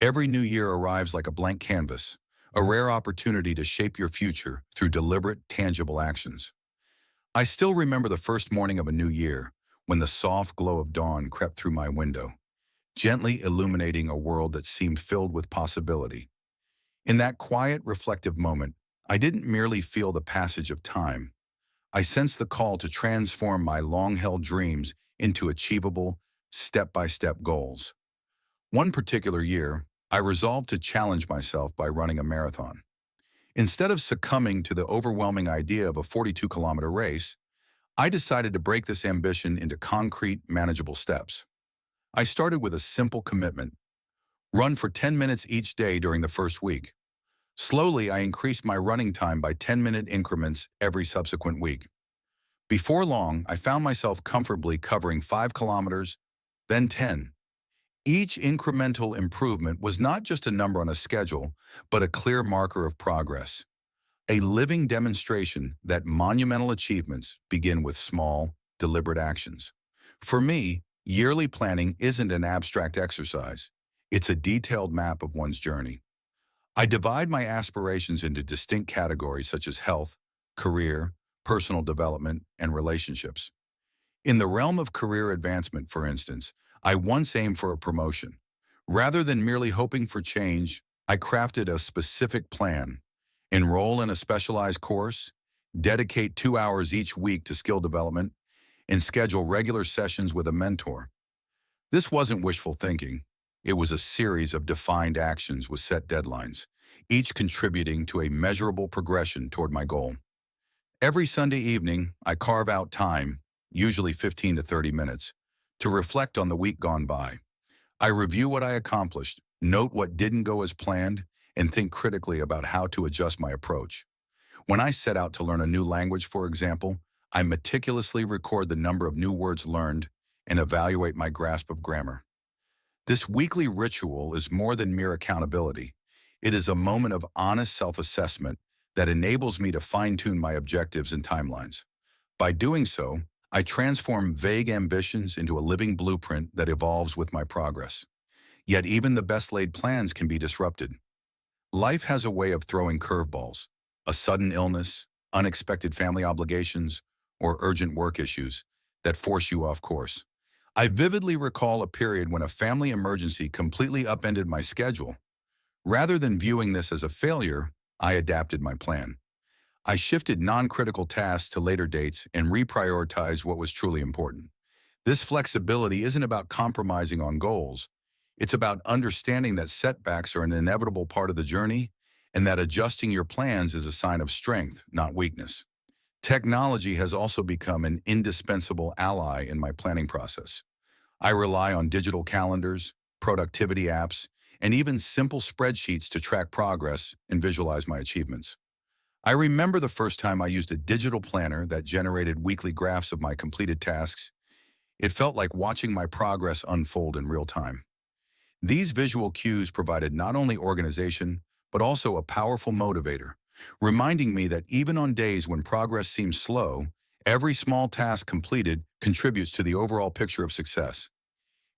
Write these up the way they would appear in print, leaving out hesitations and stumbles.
Every new year arrives like a blank canvas, a rare opportunity to shape your future through deliberate, tangible actions. I still remember the first morning of a new year when the soft glow of dawn crept through my window, gently illuminating a world that seemed filled with possibility. In that quiet, reflective moment, I didn't merely feel the passage of time. I sensed the call to transform my long-held dreams into achievable, step-by-step goals. One particular year, I resolved to challenge myself by running a marathon. Instead of succumbing to the overwhelming idea of a 42-kilometer race, I decided to break this ambition into concrete, manageable steps. I started with a simple commitment: run for 10 minutes each day during the first week. Slowly, I increased my running time by 10-minute increments every subsequent week. Before long, I found myself comfortably covering 5 kilometers, then 10. Each incremental improvement was not just a number on a schedule, but a clear marker of progress, a living demonstration that monumental achievements begin with small, deliberate actions. For me, yearly planning isn't an abstract exercise. It's a detailed map of one's journey. I divide my aspirations into distinct categories such as health, career, personal development, and relationships. In the realm of career advancement, for instance, I once aimed for a promotion. Rather than merely hoping for change, I crafted a specific plan: enroll in a specialized course, dedicate 2 hours each week to skill development, and schedule regular sessions with a mentor. This wasn't wishful thinking. It was a series of defined actions with set deadlines, each contributing to a measurable progression toward my goal. Every Sunday evening, I carve out time, usually 15 to 30 minutes, to reflect on the week gone by. I review what I accomplished, note what didn't go as planned, and think critically about how to adjust my approach. When I set out to learn a new language, for example, I meticulously record the number of new words learned and evaluate my grasp of grammar. This weekly ritual is more than mere accountability. It is a moment of honest self-assessment that enables me to fine-tune my objectives and timelines. By doing so, I transform vague ambitions into a living blueprint that evolves with my progress. Yet even the best-laid plans can be disrupted. Life has a way of throwing curveballs: a sudden illness, unexpected family obligations, or urgent work issues that force you off course. I vividly recall a period when a family emergency completely upended my schedule. Rather than viewing this as a failure, I adapted my plan. I shifted non-critical tasks to later dates and reprioritized what was truly important. This flexibility isn't about compromising on goals. It's about understanding that setbacks are an inevitable part of the journey and that adjusting your plans is a sign of strength, not weakness. Technology has also become an indispensable ally in my planning process. I rely on digital calendars, productivity apps, and even simple spreadsheets to track progress and visualize my achievements. I remember the first time I used a digital planner that generated weekly graphs of my completed tasks. It felt like watching my progress unfold in real time. These visual cues provided not only organization, but also a powerful motivator, reminding me that even on days when progress seems slow, every small task completed contributes to the overall picture of success.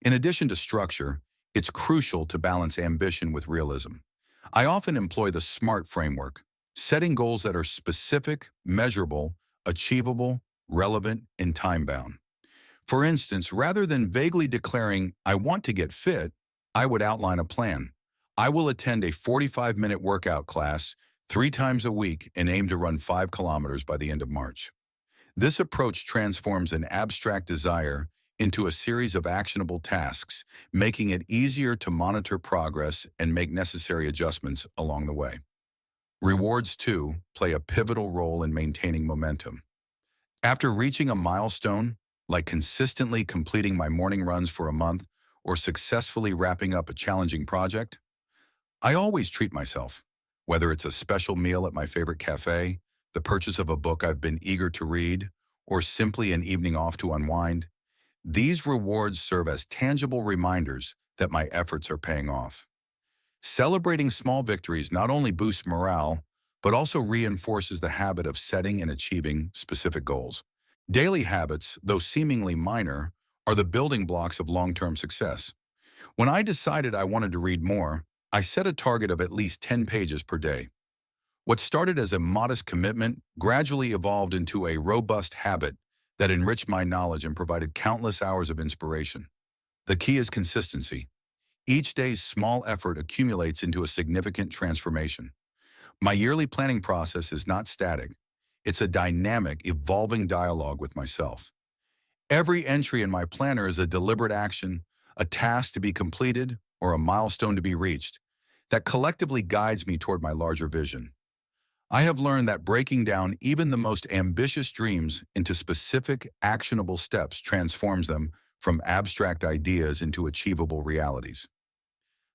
In addition to structure, it's crucial to balance ambition with realism. I often employ the SMART framework, setting goals that are specific, measurable, achievable, relevant, and time-bound. For instance, rather than vaguely declaring, "I want to get fit," I would outline a plan. I will attend a 45-minute workout class 3 times a week and aim to run 5 kilometers by the end of March. This approach transforms an abstract desire into a series of actionable tasks, making it easier to monitor progress and make necessary adjustments along the way. Rewards, too, play a pivotal role in maintaining momentum. After reaching a milestone, like consistently completing my morning runs for a month or successfully wrapping up a challenging project, I always treat myself, whether it's a special meal at my favorite cafe, the purchase of a book I've been eager to read, or simply an evening off to unwind. These rewards serve as tangible reminders that my efforts are paying off. Celebrating small victories not only boosts morale, but also reinforces the habit of setting and achieving specific goals. Daily habits, though seemingly minor, are the building blocks of long-term success. When I decided I wanted to read more, I set a target of at least 10 pages per day. What started as a modest commitment gradually evolved into a robust habit that enriched my knowledge and provided countless hours of inspiration. The key is consistency. Each day's small effort accumulates into a significant transformation. My yearly planning process is not static. It's a dynamic, evolving dialogue with myself. Every entry in my planner is a deliberate action, a task to be completed, or a milestone to be reached that collectively guides me toward my larger vision. I have learned that breaking down even the most ambitious dreams into specific, actionable steps transforms them from abstract ideas into achievable realities.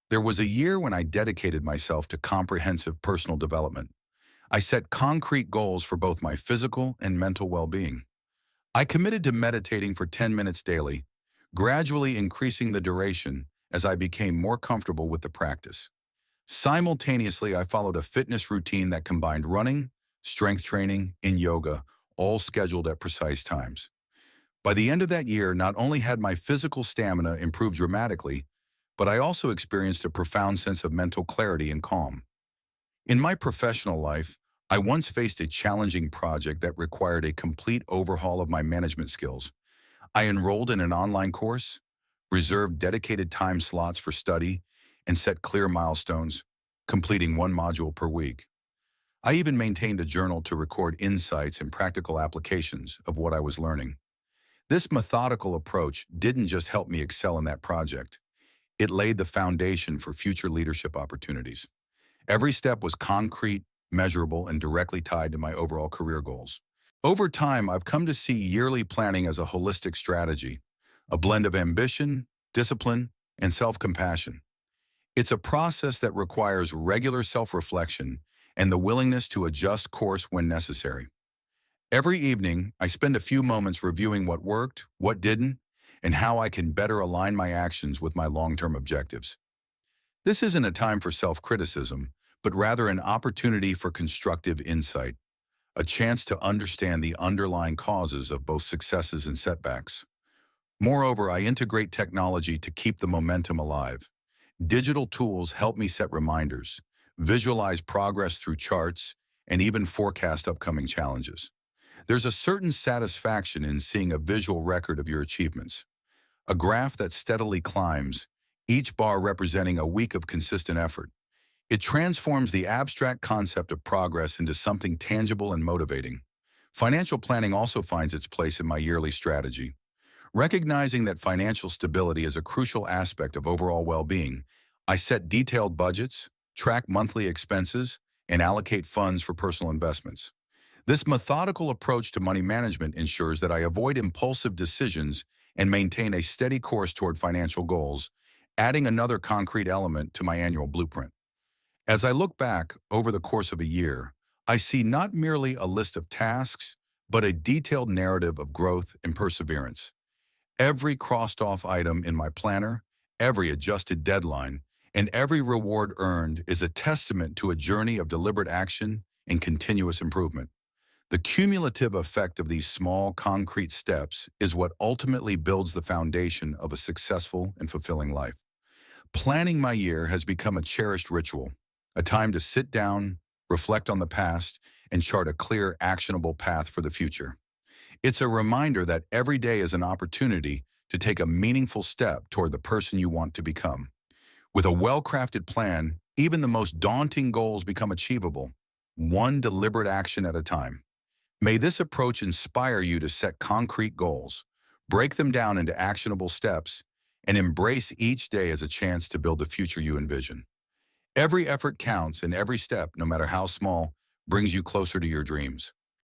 There was a year when I dedicated myself to comprehensive personal development. I set concrete goals for both my physical and mental well-being. I committed to meditating for 10 minutes daily, gradually increasing the duration as I became more comfortable with the practice. Simultaneously, I followed a fitness routine that combined running, strength training, and yoga, all scheduled at precise times. By the end of that year, not only had my physical stamina improved dramatically, but I also experienced a profound sense of mental clarity and calm. In my professional life, I once faced a challenging project that required a complete overhaul of my management skills. I enrolled in an online course, reserved dedicated time slots for study, and set clear milestones, completing one module per week. I even maintained a journal to record insights and practical applications of what I was learning. This methodical approach didn't just help me excel in that project. It laid the foundation for future leadership opportunities. Every step was concrete, measurable, and directly tied to my overall career goals. Over time, I've come to see yearly planning as a holistic strategy, a blend of ambition, discipline, and self-compassion. It's a process that requires regular self-reflection and the willingness to adjust course when necessary. Every evening, I spend a few moments reviewing what worked, what didn't, and how I can better align my actions with my long-term objectives. This isn't a time for self-criticism, but rather an opportunity for constructive insight, a chance to understand the underlying causes of both successes and setbacks. Moreover, I integrate technology to keep the momentum alive. Digital tools help me set reminders, visualize progress through charts, and even forecast upcoming challenges. There's a certain satisfaction in seeing a visual record of your achievements, a graph that steadily climbs, each bar representing a week of consistent effort. It transforms the abstract concept of progress into something tangible and motivating. Financial planning also finds its place in my yearly strategy. Recognizing that financial stability is a crucial aspect of overall well-being, I set detailed budgets, track monthly expenses, and allocate funds for personal investments. This methodical approach to money management ensures that I avoid impulsive decisions and maintain a steady course toward financial goals, adding another concrete element to my annual blueprint. As I look back over the course of a year, I see not merely a list of tasks, but a detailed narrative of growth and perseverance. Every crossed-off item in my planner, every adjusted deadline, and every reward earned is a testament to a journey of deliberate action and continuous improvement. The cumulative effect of these small, concrete steps is what ultimately builds the foundation of a successful and fulfilling life. Planning my year has become a cherished ritual, a time to sit down, reflect on the past, and chart a clear, actionable path for the future. It's a reminder that every day is an opportunity to take a meaningful step toward the person you want to become. With a well-crafted plan, even the most daunting goals become achievable, one deliberate action at a time. May this approach inspire you to set concrete goals, break them down into actionable steps, and embrace each day as a chance to build the future you envision. Every effort counts, and every step, no matter how small, brings you closer to your dreams.